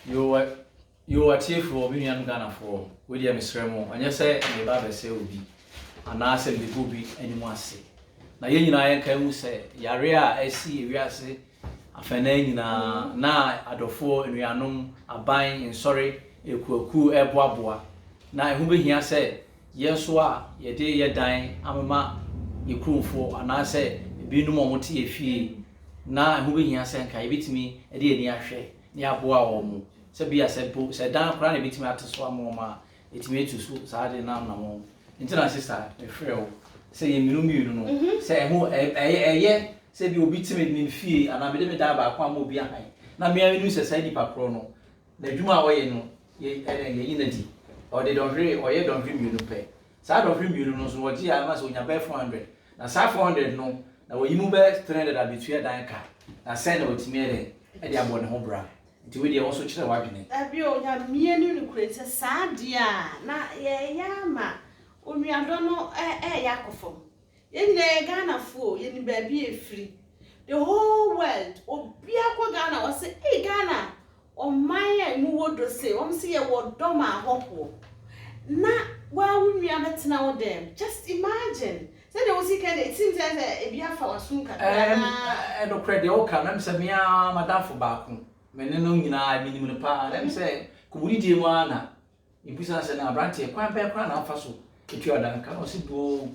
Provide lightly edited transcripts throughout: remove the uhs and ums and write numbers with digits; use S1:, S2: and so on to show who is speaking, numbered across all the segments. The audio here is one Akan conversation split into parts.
S1: You are chief for Minian Ghana for William Sremo, and you say the Baba say will be, and I said the Booby anyone say. Now, you know, I can say, Yarea, I see, we are say, a feneng na adofo, and we are known a buying and sorry, a cool air bois. Now, who be here say, yes, ye day ye dying, I'm a ma, you crew for, and I say, be no more tea fee. Now, who be here saying, can you beat me a day near share, near bois or more. Sabi a simple said down crying a bit me at swam mama, it made to Saturday now no. Internal sister, a frail, say you know, say who a year, say you beat me in fee, and I made me die by one more behind. Now, me, I knew a side patrono. The Juma way, no, ye energy, or they don't read, or ye don't dream you to pay. Side of dream you know, so what ye I must on your bed 400. Now, side 400 no, now you move back 300 I between a car. Now, send out to me at the abode home bra. We also children wiping it.
S2: Abio, ya me and create a sadia. Na yama. We are don't know Yakofo. In the Ghana for in baby free. The whole world, or Biako Ghana, or say, hey Ghana, or Maya Muwodo say, see a word doma hopo. Na, well, we are met now them. Just imagine. Say there was it seems as a Biafra or Sunka.
S1: And no credit, all can, I'm saying, Madame for Bakum. Meneno nyina minimum pa dem say kubudi die mu ana ibusa se na branche kwan pe kwan na afa so ketu adan ka o si do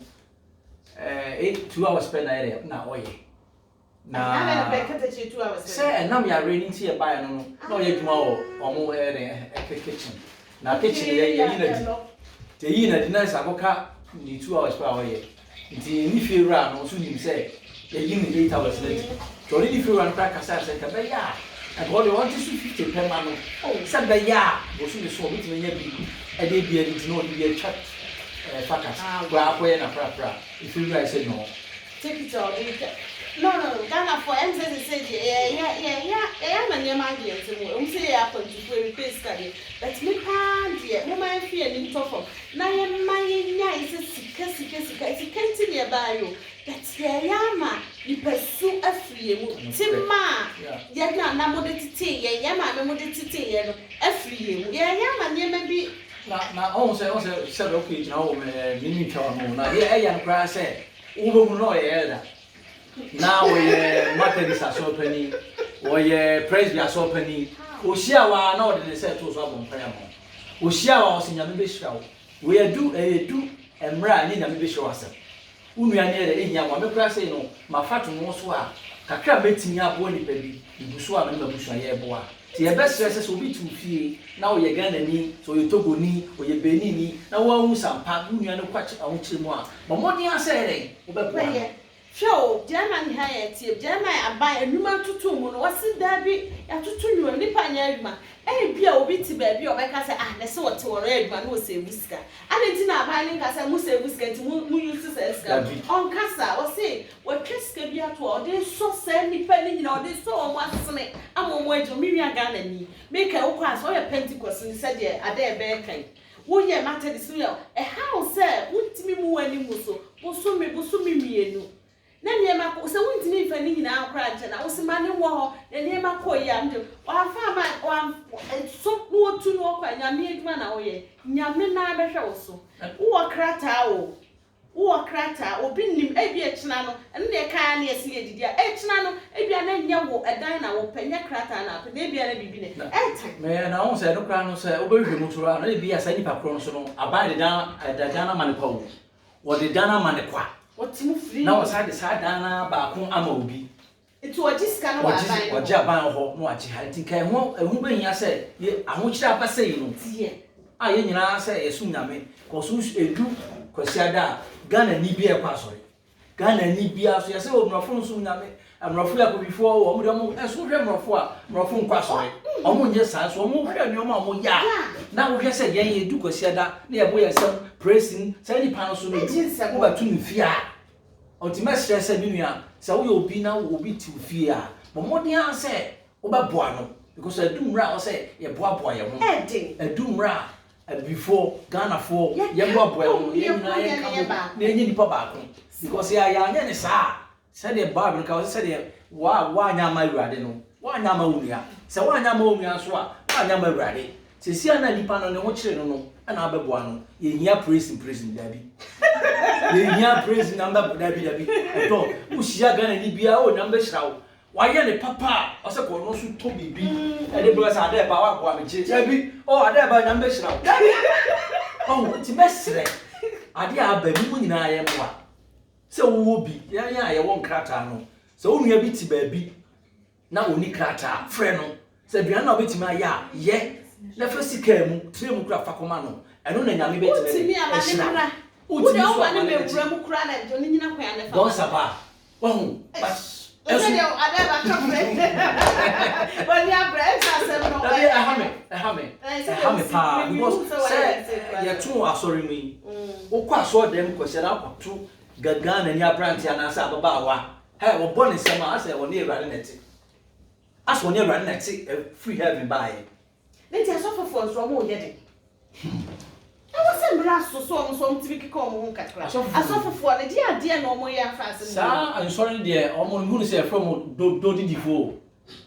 S1: 2 hours spend na oye na
S2: be kata che 2 hours
S1: say na me ya raining ti e buy no na oye djuma o omo kitchen na kitchen ye na di te yi na di na sa boka ni 2 hours per oye nti ni fi ra no so nim say ye yi ni 8 hours late to ni fi ra no ka sa se ka be ya. And what you want to 50 per man. Oh, said the ya, was in the swamp between every a day be able to know to be a chat. Facas, where and a prapra. If you guys say no,
S2: take it all. No, Ghana for emphasis said, yeah, man, your man, say I put to replace study. But me can't yet, no man fear in top of. Now, my is a sick, continue by you. That's the yama, you pursue a free Timma, yet not tea, yama, tea, a free yama, maybe.
S1: Now, also said, okay, no, mini town, now, here I am, cry say, Uber no air. Now we Methodist are so penny, or ye praise are so penny. Oshiawa now they say to us on prayer. Oshiawa was in your bishop. We do and ran in a bishop ourselves. We are near the India, one may say no, my fat and most war. Kakra met me up one baby, you swam in the bush and ye boy. The best dresses will be too few. Now you're gonna knee, so you togo knee, or your benini. Now one who's some pack, you know, quite a much more. But what do you say?
S2: Show, German higher tea, German I buy a numer to 2 moon, what's it there be? I took you a nipper yardman. Eh, be a witty baby, or like I say, ah, that's what to a red man who say whisker. And it's not buying us, I must say whisker to who used to say, on Cassa, or say, what kiss can be at all, they so send me penny, you know, they saw what's me. I'm on way to Miriam Ganani. Make a class or a Pentecost, and said, yeah, I dare bear kind. Would ye matter this real? A house, sir, wouldn't me move any musso, Busumi, me. Then ma so won't me for any now branch and I was a man in war, and near my coy and one so more to know quite a made man away. Yamina better also. Or crata, or crata, or pin him a beer channel, and they can't see a dear nano, a bian yawo, a dina or penya crata up, and maybe a baby.
S1: Man, I also said, no crown, sir, over Mutura, maybe a sandy paprono, I buy the down at the Dana Manipo, or the Dana Maniqua. What's now was I decided Dana Bakun Amobi.
S2: It was just kind of
S1: or Japan or what I think I won't, and who I said, I want you to say, no, I ain't say as soon as I mean, because who's a do, Cosiada, Ghana need be a passory. Ghana need be as I say, oh, no phone soon. I'm Raffia before, or as soon as Raffon Quassory. Almost yes, I saw more than your mamma. Ya. Now we say, yeah, you do Cosiada, near boy, some pressing, 70 pounds soon, over 2 fear. Ultimate stress, so you'll be now will be 2 fear. But more than I say, over Buano, because I do ra say, a boy, a doom ra. Before Ghana for young boy, young papa, because I am said a barber, because I said, why am I radino? Why am I? So why am I? anya ma awurade sesi ana nipa no ne ho kire no ana abeboa no ye hia praise dabi ye hia praise number dabi eto ushia gana ni bia o number hyirawo waye ne papa o se ko no so to bibi e de bro sa ade ba wa ko amche dabi o ade ba number hyirawo oh ti mesre ade aba mu nyina ye mwa se wo bi ya ye won krata no se onua bi ti ba bi na oni krata frɛ no se bia na obetima ya ye na fasika mu tire mu kura fakoma no eno na nyame betima
S2: utimi amane kura ude o wane me kura mu kura na jo ni nyina kwa na fa
S1: don saba wahu bas
S2: eso de ade ba ka frɛ woni abra esa se no
S1: ade ahame pa because say ye tu asori mu ukwa aso dem ko se na kwatu gaga na ni abrante anasa ababa wa hey wo bone sema asa wo ne eware neti aso ne eware neti free heaven buy
S2: nti asofofo nso mo ye de I was a so typical come asofofo ne dia ade na omo ye afase
S1: sa ansori de omo hu se from do di fo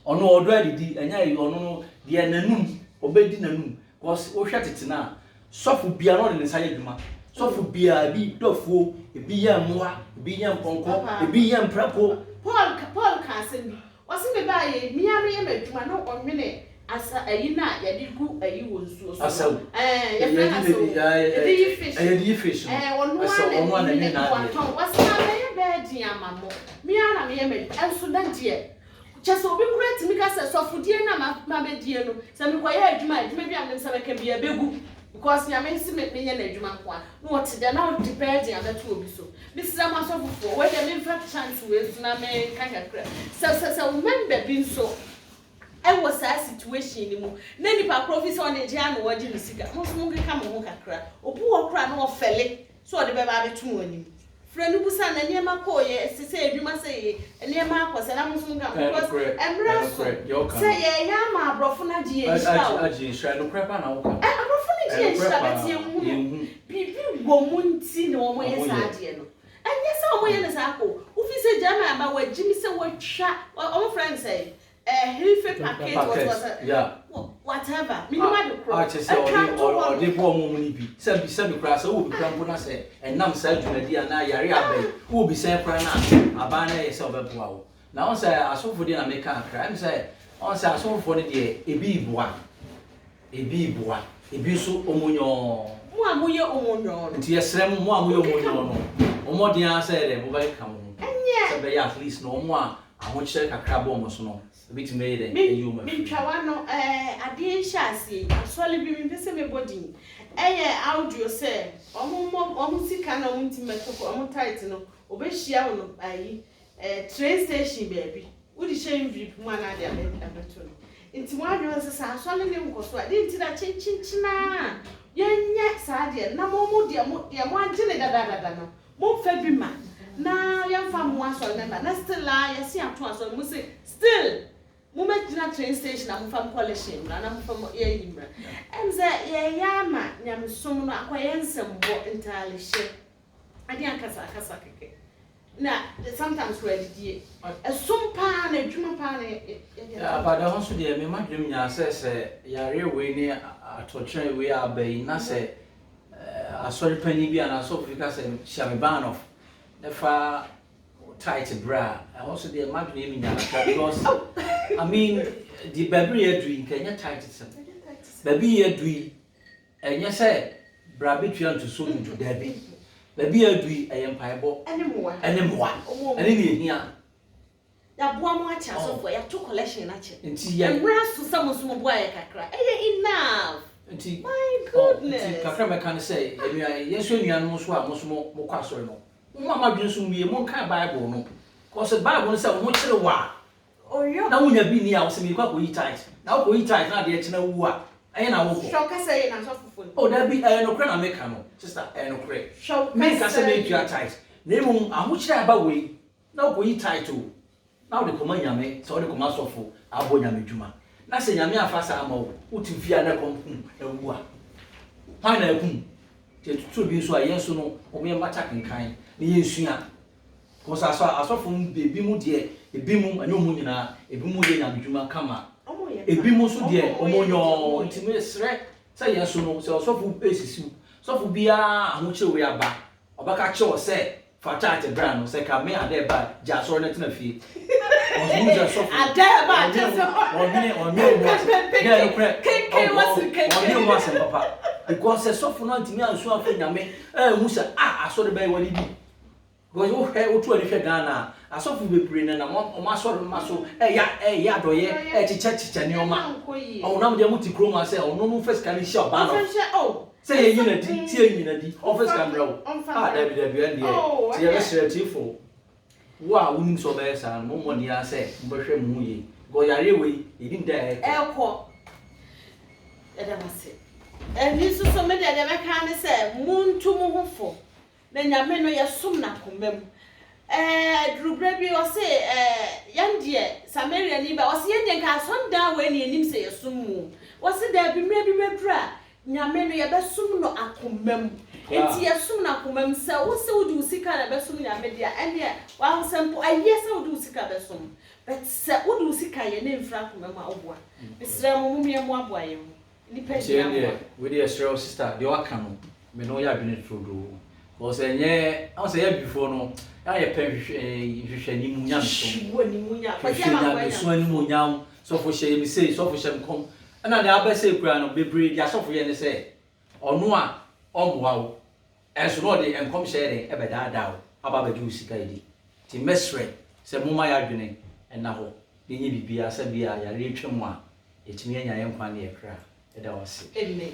S1: ono odo adidi anya yi ono no de nanum obedi nanum cause wo hwɛ tete na sofo bia no ne nsaye dwuma sofo bia bi dofuo ebi ya mmoa ebi ya mponko ebi ya mprapo
S2: Paul ka asem wase me ba ye miare ye madwuma no onwene asa ayina ya di gu ayi wonsuo so ya fena so
S1: di fish
S2: onu ana ni na wase na ye be di amamo miara me ye me enso dantie chese obi kura timi ka se sofodie na ma be die no se me koye adwuma bi am se be ka bia begu because ya me si me ye na adwuma kwa no what de na depend ya beto obi so bi sira ma sofofo we de me fa chance we so na me kakakra se remember bin so I was a situation ni mu na nipa professor on the jam wo gi nisika mo so mo keka mo kakra obu okra na ofele so de be ba betu oni frenu busa na niema ko ye sese edwuma se niema akose na mo so mo because emra so say ye ya ma abrofo na gi ye shira
S1: agi shira no prepa na wo ka
S2: abrofo na gi ye shira beti hu bibi wo mu nti na wo mo ye sa ade no anya sa wo ye na sa ko ufi se jama aba wa gi mi se wo twa o friend say healthy package whatever minimum the crop
S1: or the poor woman be semi class will be cramped say and nam said to the na yari abe will be saying prana abana yourself a wow now say I saw for dinner make crime say on say I saw for the day a be so omunyo
S2: muamuye omunyo
S1: nti yesrem muamuye omunyo no omodian say the mobile come say at least no more I want to check a crab almost no. A bit made it.
S2: Me chawano ade shasi asole bi me pese me body. Audio say omo sika na omo ntimeto ko omo tight no obehia no ayi train station baby. Wo di shame vip mu ana ade abeto no. Nti mo adwo se sa asole ne nkoso ade nti da chinchinchina. Yenye sa ade na mo de mo agene dada no. Mo fa bi ma na yamfa mo asol member na still la yesi ato asol mo say still mo magina train station na mo fam collection na mo fam ye yimra emza ye yama nyamsom no akoye nsembo entirely she ade akasa keke na sometimes ready die esum pa na adwuma pa na
S1: but the house dey me madwem nya say yare we ni atotwe we abai na say asori pani bi ana so fika say shame ban of fa tight bra also the imagine me nya because I mean the baby you doing Kenya tight some baby you doing enya say bra between to so into derby baby you doing empire bo anymore ani ni hia
S2: ya boa mo acha so for ya to collection na che
S1: nti ya
S2: bra so some so mo boa ya kakra enough
S1: nti
S2: my goodness
S1: nti kakra me kan say yeso nuan mo so a mo so mo kwasori no mama dwen so wie mo kan bible no cause bible no say wo kire wa
S2: oyo
S1: na wonya bi ni a wo se me kwa ko yi tight na wo ko yi tight na de kina wu a aye na wo ko
S2: shoka say na so fufu
S1: oh that be no kre na make no sister no kre
S2: shoka
S1: me ka say make you tight na mu aho kire aba we na wo ko yi tight o na wo de koma nyame so wo de koma sofo abo nyame dwuma na se nyame afasa ama wo utifia na kompum na wu a han na ekum te tutu bi so a yeso no o me mata kenkan ni yesua ko sa so asofo bebi mu de ebi mu anu mu nyina ebi mu ye nyamedwuma kama
S2: omo ye
S1: ebi mo so de omonyo ntime sre say yeso no se osofu esisim sofu bia ahoche we aba obaka che o se fa charge brand no se ka me ade ba ja so na tena fie ozu ja sofu
S2: ade ba just
S1: onye was papa because sofu no ntime ansu afa nyame hu se aso de ba wani bi because wo he wo tu ani hwe Ghana asofu bebre na mo asoro maso ya doye chicha ni oma onam de muti kroma se ono no first can shop ba no say ye nyina di tie nyina di office camera wo dabi and dey tie restrictive wo a wonim so be sa mo mo dia se mbehwe mu ye go yare we edim da
S2: ekọ edamase eni so me de me kan se muntu mu hofo na nyame no yesum na komam Drubra bi o se yandie Samaria ni ba o se yandie ka sonda we ni enim se yesum mu o se da bi mra bi bedra nyame no ye besum no akomam enti yesum na akomam se wo se wudi usika na besum nyame dia ene wa sempo aye se wudi usika besum but se wudi usika ye ne mfra akomam aboa esra mo mumie mo aboa ye ni pedi aboa
S1: we dey esra sister de waka no me no ya bi ne trodo o se nye o se ya before no ya pen hwehwe ni munyam so
S2: ni munyam
S1: pa ya ma kwa so ni munyam so fo hye mi sei so fo hye mkom na de abese kura no bebre dia so fo ye ne se onu a omwa wo enso no de enkom hye de e be daada wo aba ba ju sika idi ti mesre se muma ya dwene na ho de nyi bibia se bia ya retwem a etimi anya ye nkwa ne ye kra e da wase
S2: amen